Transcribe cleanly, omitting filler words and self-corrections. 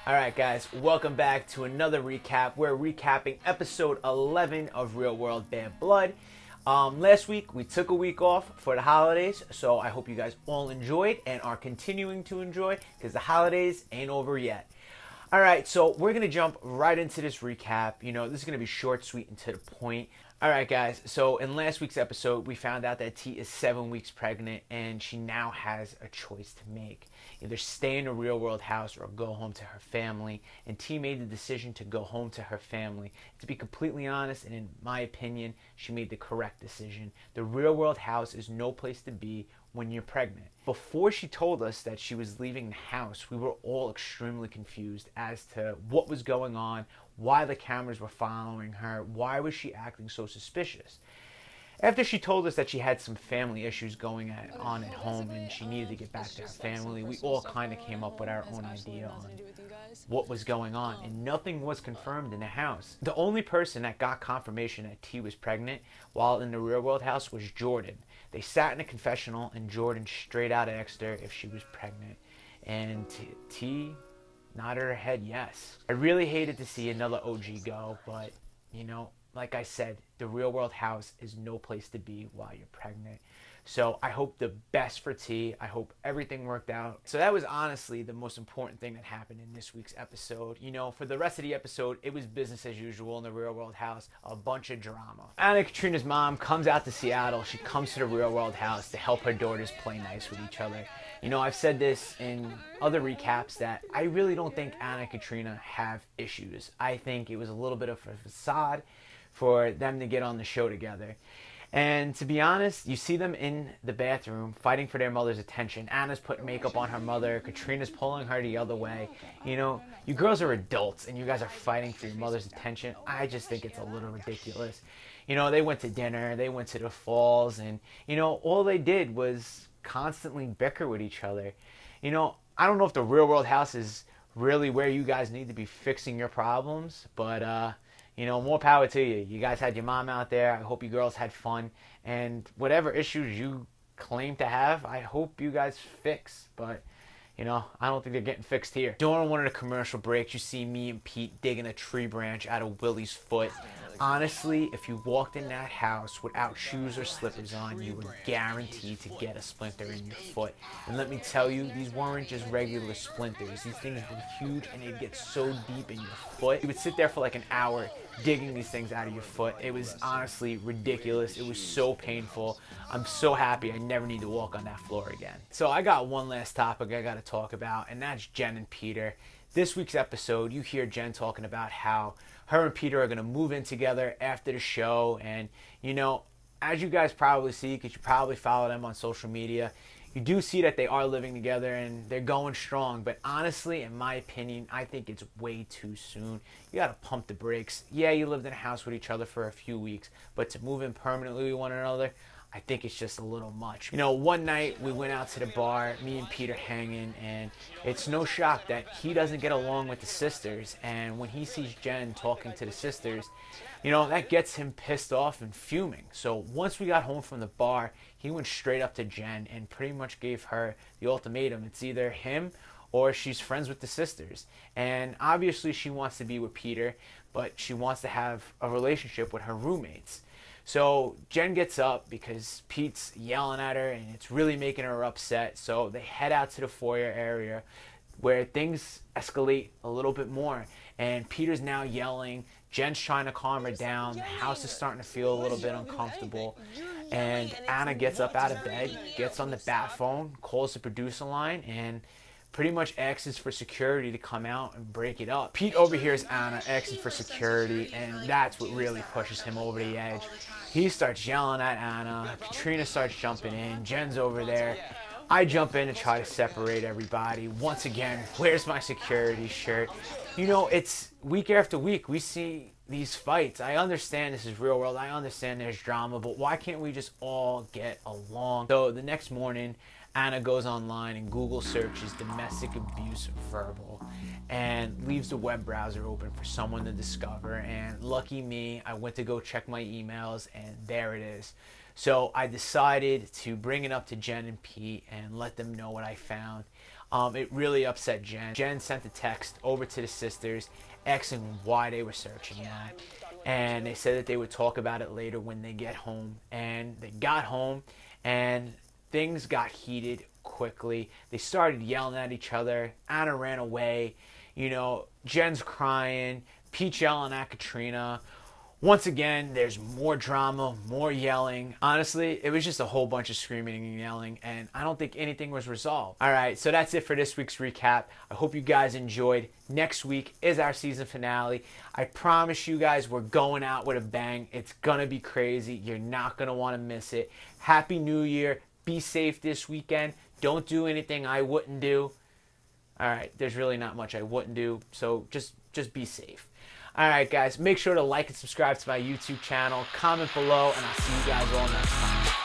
Alright guys, welcome back to another recap. We're recapping episode 11 of Real World Bad Blood. Last week we took a week off for the holidays, so I hope you guys all enjoyed and are continuing to enjoy because the holidays ain't over yet. Alright, so we're going to jump right into this recap. You know, this is going to be short, sweet, and to the point. Alright guys, so in last week's episode, we found out that T is 7 weeks pregnant and she now has a choice to make. Either stay in a real world house or go home to her family. And T made the decision to go home to her family. To be completely honest, and in my opinion, she made the correct decision. The real world house is no place to be when you're pregnant. Before she told us that she was leaving the house, we were all extremely confused as to what was going on, why the cameras were following her, why was she acting so suspicious. After she told us that she had some family issues going on at home and she needed to get back to her family, we all kind of came up with our own idea on what was going on, and nothing was confirmed in the house. The only person that got confirmation that T was pregnant while in the real world house was Jordan. They sat in a confessional and Jordan straight out asked her if she was pregnant, and T nodded her head yes. I really hated to see another OG go, but you know, like I said, the real world house is no place to be while you're pregnant. So I hope the best for T. I hope everything worked out. So that was honestly the most important thing that happened in this week's episode. You know, for the rest of the episode, it was business as usual in the real world house. A bunch of drama. Anna and Katrina's mom comes out to Seattle. She comes to the real world house to help her daughters play nice with each other. You know, I've said this in other recaps that I really don't think Anna and Katrina have issues. I think it was a little bit of a facade for them to get on the show together. And to be honest, you see them in the bathroom fighting for their mother's attention. Anna's putting makeup on her mother. Katrina's pulling her the other way. You know, you girls are adults and you guys are fighting for your mother's attention. I just think it's a little ridiculous. You know, they went to dinner, they went to the falls, and, you know, all they did was constantly bicker with each other. You know, I don't know if the real world house is really where you guys need to be fixing your problems, but, you know, more power to you. You guys had your mom out there. I hope you girls had fun. And whatever issues you claim to have, I hope you guys fix. But, you know, I don't think they're getting fixed here. During one of the commercial breaks, you see me and Pete digging a tree branch out of Willie's foot. Honestly, if you walked in that house without shoes or slippers on, you were guaranteed to get a splinter in your foot. And let me tell you, these weren't just regular splinters. These things were huge and they'd get so deep in your foot. You would sit there for like an hour digging these things out of your foot. It was honestly ridiculous. It was so painful. I'm so happy I never need to walk on that floor again. So I got one last topic I got to talk about, and that's Jenn and Peter. This week's episode, you hear Jenn talking about how her and Peter are going to move in together after the show. And, you know, as you guys probably see, because you probably follow them on social media, you do see that they are living together and they're going strong. But honestly, in my opinion, I think it's way too soon. You got to pump the brakes. Yeah, you lived in a house with each other for a few weeks, but to move in permanently with one another, I think it's just a little much. You know, one night we went out to the bar, me and Peter hanging, and it's no shock that he doesn't get along with the sisters. And when he sees Jenn talking to the sisters, you know, that gets him pissed off and fuming. So once we got home from the bar, he went straight up to Jenn and pretty much gave her the ultimatum. It's either him or she's friends with the sisters. And obviously she wants to be with Peter, but she wants to have a relationship with her roommates. So Jenn gets up because Pete's yelling at her and it's really making her upset. So they head out to the foyer area where things escalate a little bit more. And Peter's now yelling. Jen's trying to calm her down. The house is starting to feel a little bit uncomfortable. And Anna gets up out of bed, gets on the bat phone, calls the producer line, and pretty much asks for security to come out and break it up. Pete overhears Anna asking for security, and that's what really pushes him over the edge. He starts yelling at Anna. Katrina starts jumping in. Jen's over there. I jump in to try to separate everybody. Once again, where's my security shirt? You know, it's week after week we see these fights. I understand this is real world. I understand there's drama, but why can't we just all get along? So the next morning, Anna goes online and Google searches domestic abuse verbal and leaves the web browser open for someone to discover. And lucky me, I went to go check my emails and there it is. So I decided to bring it up to Jenn and Pete and let them know what I found. It really upset Jenn. Jenn sent a text over to the sisters asking why they were searching them. And they said that they would talk about it later when they get home. And they got home and things got heated quickly. They started yelling at each other. Anna ran away. You know, Jenn's crying. Pete's yelling at Katrina. Once again, there's more drama, more yelling. Honestly, it was just a whole bunch of screaming and yelling, and I don't think anything was resolved. All right, so that's it for this week's recap. I hope you guys enjoyed. Next week is our season finale. I promise you guys we're going out with a bang. It's going to be crazy. You're not going to want to miss it. Happy New Year. Be safe this weekend. Don't do anything I wouldn't do. All right, there's really not much I wouldn't do, so just be safe. All right, guys, make sure to like and subscribe to my YouTube channel. Comment below, and I'll see you guys all next time.